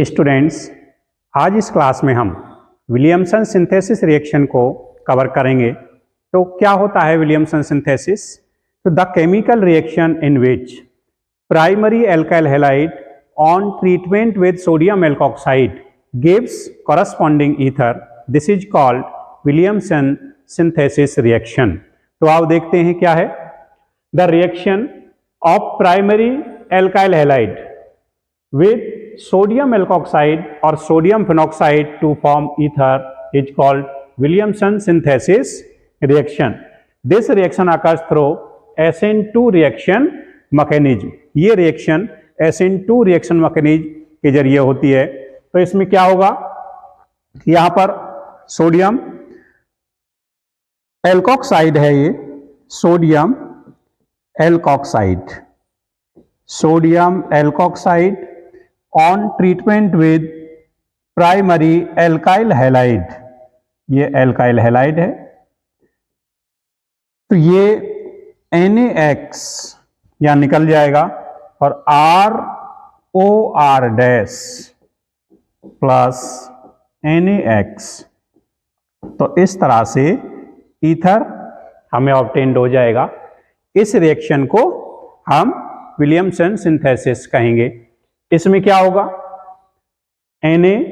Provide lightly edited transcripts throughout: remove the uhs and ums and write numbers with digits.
Students, आज इस class में हम विलियमसन सिंथेसिस रिएक्शन को कवर करेंगे। तो क्या होता है विलियमसन सिंथेसिस? तो the chemical reaction in which primary alkyl halide on treatment with sodium alkoxide gives corresponding ether, this is called Williamson synthesis reaction. तो आओ देखते हैं क्या है। The reaction of primary alkyl halide with sodium alkoxide or sodium phenoxide to form ether is called Williamson synthesis reaction. This reaction occurs through SN2 reaction mechanism. ये reaction SN2 reaction mechanism के जरिए होती है। तो इसमें क्या होगा, यहां पर सोडियम एल्कोक्साइड है, ये sodium alkoxide, sodium alkoxide on treatment with primary alkyl halide, ये एल्काइल हैलाइड है। तो ये NaX यहां निकल जाएगा और ROR डैश प्लस NaX। तो इस तरह से ईथर हमें ऑब्टेन्ड हो जाएगा। इस रिएक्शन को हम विलियमसन सिंथेसिस कहेंगे। इसमें क्या होगा, NaX,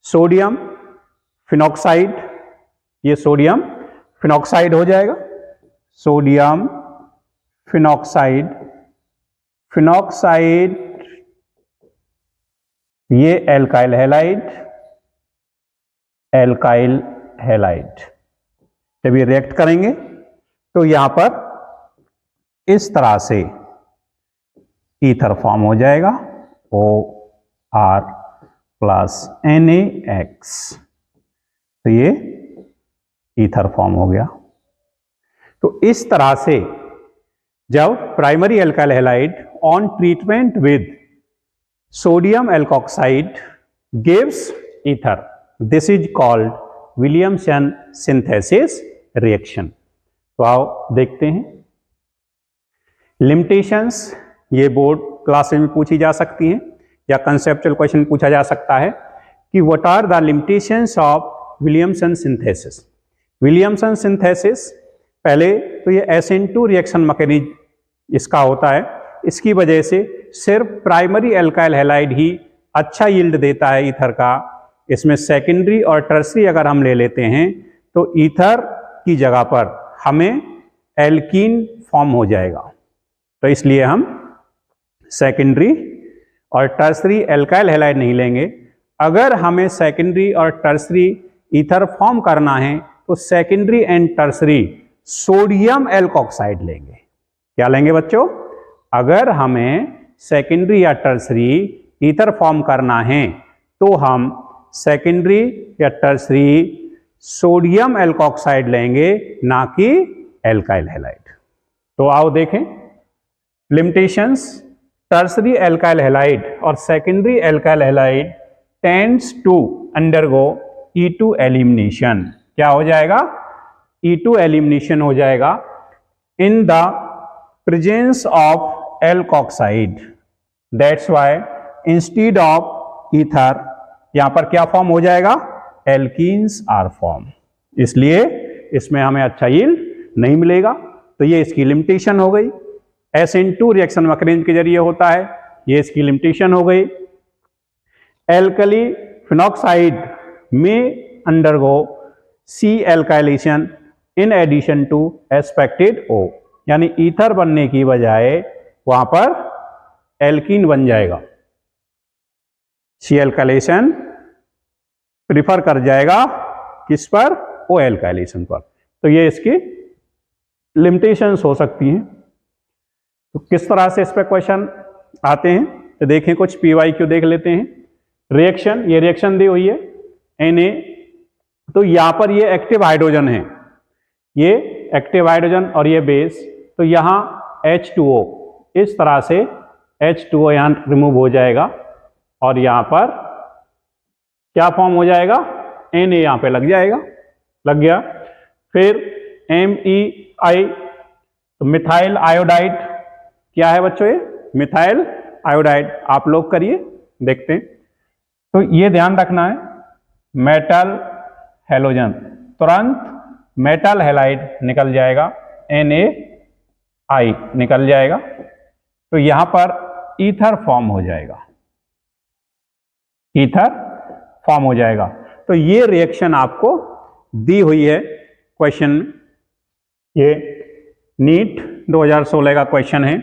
सोडियम फिनॉक्साइड, ये सोडियम फिनॉक्साइड हो जाएगा, सोडियम फिनॉक्साइड, फिनॉक्साइड ये एल्काइल हैलाइड, एल्काइल हैलाइड। जब ये रिएक्ट करेंगे तो यहां पर इस तरह से ईथर फॉर्म हो जाएगा, OR प्लस NaX। तो ये ईथर फॉर्म हो गया। तो इस तरह से जब primary alkyl halide on treatment with sodium alkoxide gives ether, this is called Williamson synthesis reaction. तो आओ देखते हैं लिमिटेशंस। ये बोर्ड क्लास में पूछी जा सकती हैं या कंसेप्चुअल क्वेश्चन पूछा जा सकता है कि what are the limitations of Williamson synthesis. Williamson synthesis पहले तो ये SN2 रिएक्शन मैकेनिज्म इसका होता है। इसकी वजह से सिर्फ प्राइमरी एल्काइल हैलाइड ही अच्छा यील्ड देता है ईथर का। इसमें सेकेंडरी और टर्सरी अगर हम ले लेते हैं तो ईथर की जगह पर हमें एल्कीन फॉर्म हो जाएगा। तो इसलिए हम सेकेंडरी और टर्सरी एल्काइल हैलाइड नहीं लेंगे। अगर हमें सेकेंडरी और टर्सरी ईथर फॉर्म करना है तो secondary and tertiary sodium alkoxide लेंगे। क्या लेंगे बच्चों? अगर हमें सेकेंडरी या टर्सरी ईथर फॉर्म करना है तो हम सेकेंडरी या टर्सरी सोडियम एल्कोक्साइड लेंगे, ना कि एल्काइल हैलाइड। तो आओ देखें लिमिटेशंस। टर्सरी एल्काइल हैलाइड और secondary alkyl halide tends to undergo E2 elimination. क्या हो जाएगा? E2 एलिमिनेशन हो जाएगा in the presence of alkoxide. That's why instead of ether यहां पर क्या फॉर्म हो जाएगा? Alkenes are form. इसलिए इसमें हमें अच्छा यील्ड नहीं मिलेगा। तो ये इसकी लिमिटेशन हो गई। SN2 रिएक्शन मैकेनिज्म के जरिए होता है, ये इसकी लिमिटेशन हो गई। एल्कली फिनॉक्साइड में undergo C alkylation in addition to expected O, यानी ईथर बनने की बजाय वहां पर एल्कीन बन जाएगा। C एल्काइलेशन प्रिफर कर जाएगा किस पर? O एल्काइलेशन पर। तो ये इसकी लिमिटेशंस हो सकती हैं। तो किस तरह से इस पर क्वेश्चन आते हैं तो देखें, कुछ PYQ देख लेते हैं। रिएक्शन, ये रिएक्शन दी हुई है Na, तो यहां पर ये एक्टिव हाइड्रोजन है, ये एक्टिव हाइड्रोजन और ये बेस। तो यहां H2O, इस तरह से H2O यहां रिमूव हो जाएगा और यहां पर क्या फॉर्म हो जाएगा? Na यहां पे लग जाएगा, लग गया। फिर MEI, तो मिथाइल आयोडाइड क्या है बच्चों? ये मिथाइल आयोडाइड आप लोग करिए, देखते हैं। तो ये ध्यान रखना है, मेटल हेलोजन, तुरंत मेटल हैलाइड निकल जाएगा, NaI निकल जाएगा, तो यहां पर ईथर फॉर्म हो जाएगा, ईथर फॉर्म हो जाएगा। तो ये रिएक्शन आपको दी हुई है क्वेश्चन में, ये नीट 2016 का क्वेश्चन है।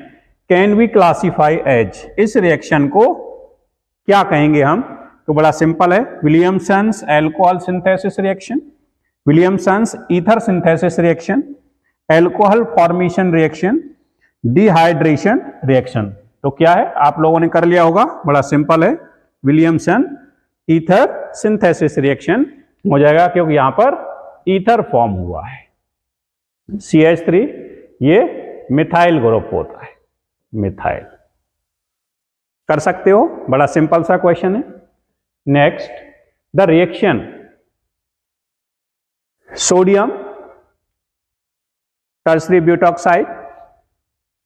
कैन वी क्लासिफाई एज, इस रिएक्शन को क्या कहेंगे हम? तो बड़ा सिंपल है, Williamson's alcohol synthesis reaction, Williamson's ether synthesis reaction, alcohol formation reaction, dehydration reaction. तो क्या है, आप लोगों ने कर लिया होगा, बड़ा सिंपल है, विलियमसन ईथर सिंथेसिस रिएक्शन हो जाएगा, क्योंकि यहां पर ईथर फॉर्म हुआ है, CH3 ये मिथाइल ग्रुप होता है, मिथाइल। कर सकते हो, बड़ा सिंपल सा क्वेश्चन है। Next, the reaction sodium tertiary butoxide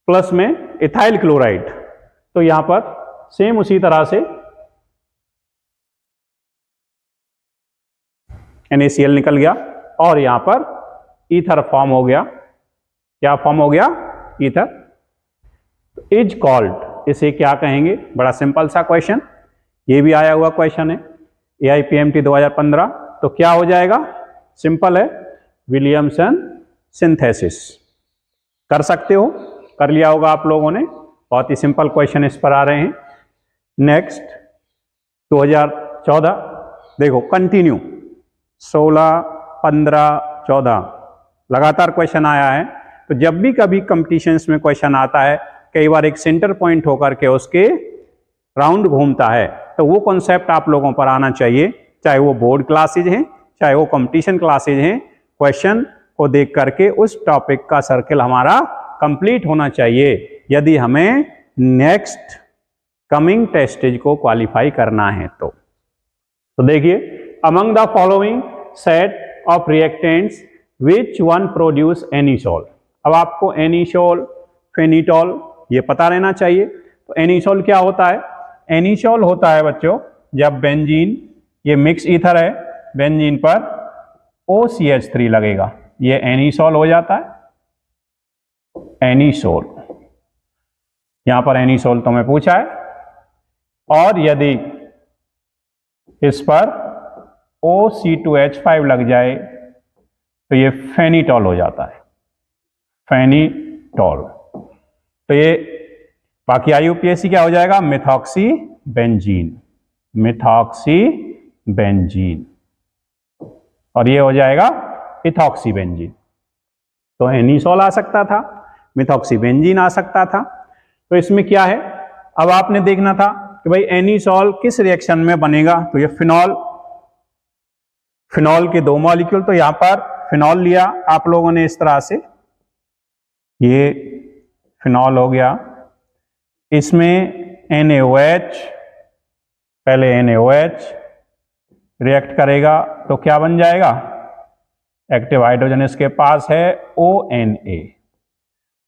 plus में इथाइल क्लोराइड, तो यहां पर सेम उसी तरह से NaCl निकल गया और यहां पर ईथर फॉर्म हो गया। क्या फॉर्म हो गया? ईथर। इज कॉल्ड, इसे क्या कहेंगे? बड़ा सिंपल सा क्वेश्चन, ये भी आया हुआ क्वेश्चन है AIPMT 2015। तो क्या हो जाएगा? सिंपल है, विलियमसन सिंथेसिस। कर सकते हो, कर लिया होगा आप लोगों ने, बहुत ही सिंपल क्वेश्चन इस पर आ रहे हैं। नेक्स्ट 2014 देखो, कंटिन्यू 16, 15, 14 लगातार क्वेश्चन आया है। तो जब भी कभी कंपटीशंस में क्वेश्चन आता है, कई बार एक सेंटर पॉइंट होकर के उसके राउंड घूमता है, तो वो कॉन्सेप्ट आप लोगों पर आना चाहिए, चाहे वो बोर्ड क्लासेज हैं, चाहे वो कंपटीशन क्लासेज हैं। क्वेश्चन को देख करके उस टॉपिक का सर्कल हमारा कंप्लीट होना चाहिए, यदि हमें नेक्स्ट कमिंग टेस्टेज को क्वालिफाई करना है। तो देखिए, among the following set of reactants which one produce anisole. अब आपको एनीसोल, फेनिटॉल ये पता रहना चाहिए। तो एनीसोल क्या होता है? एनीसोल होता है बच्चों, जब बेंजीन, ये मिक्स ईथर है, बेंजीन पर OCH3 लगेगा, ये एनीसोल हो जाता है, एनीसोल। यहां पर एनीसोल तो मैं पूछा है। और यदि इस पर OC2H5 लग जाए तो ये फेनिटॉल हो जाता है, फेनिटॉल। तो ये बाकी IUPAC क्या हो जाएगा? मिथॉक्सी बेंजीन, मिथॉक्सी बेंजीन, और ये हो जाएगा इथॉक्सी बेंजीन। तो एनीसोल आ सकता था, मिथॉक्सी बेंजीन आ सकता था। तो इसमें क्या है, अब आपने देखना था कि भाई एनीसोल किस रिएक्शन में बनेगा। तो ये फिनॉल, फिनॉल के दो मॉलिक्यूल, तो यहां पर फिनॉल लिया आप लोगों ने इस तरह से, ये फिनॉल हो गया, इसमें NaOH, पहले NaOH रिएक्ट करेगा तो क्या बन जाएगा? एक्टिव हाइड्रोजन इसके पास है ONA,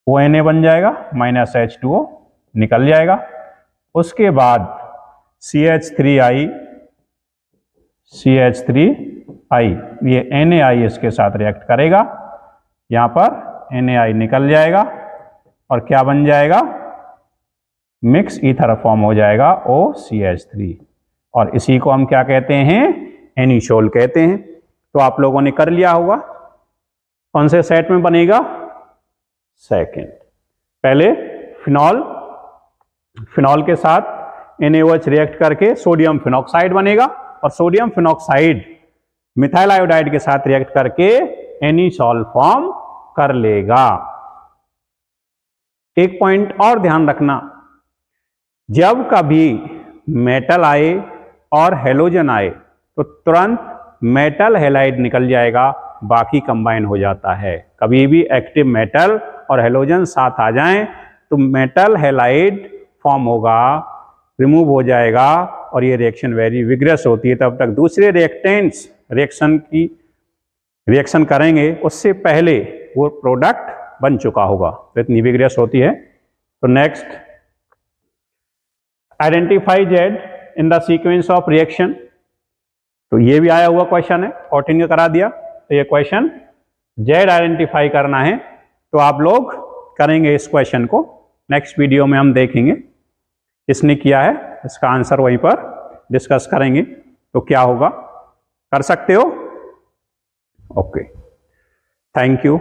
ONA बन जाएगा, -H2O निकल जाएगा। उसके बाद CH3I, CH3I, ये NaI इसके साथ रिएक्ट करेगा, यहां पर NaI निकल जाएगा और क्या बन जाएगा? मिक्स ईथर फॉर्म हो जाएगा OCH3, और इसी को हम क्या कहते हैं? एनीसोल कहते हैं। तो आप लोगों ने कर लिया होगा, कौन से सेट में बनेगा? सेकंड। पहले फिनॉल, फिनॉल के साथ NaOH रिएक्ट करके सोडियम फिनॉक्साइड बनेगा, और सोडियम फिनॉक्साइड मिथाइल आयोडाइड के साथ रिएक्ट करके एनीसोल फॉर्म कर लेगा। एक पॉइंट और ध्यान रखना, जब कभी मेटल आए और हेलोजन आए तो तुरंत मेटल हैलाइड निकल जाएगा, बाकी कंबाइन हो जाता है। कभी भी एक्टिव मेटल और हेलोजन साथ आ जाएं तो मेटल हैलाइड फॉर्म होगा, रिमूव हो जाएगा, और ये रिएक्शन वेरी विग्रस होती है। तब तक दूसरे रिएक्टेंट्स रिएक्शन करेंगे, उससे पहले वो प्रोडक्ट बन चुका होगा, तो इतनी विग्रस होती है। तो next identify Z in the sequence of reaction, तो ये भी आया हुआ क्वेश्चन है, 14 का करा दिया। तो ये क्वेश्चन जेड आइडेंटिफाई करना है, तो आप लोग करेंगे इस क्वेश्चन को, नेक्स्ट वीडियो में हम देखेंगे किसने किया है, इसका आंसर वहीं पर डिस्कस करेंगे तो क्या होगा। कर सकते हो? Okay, thank you.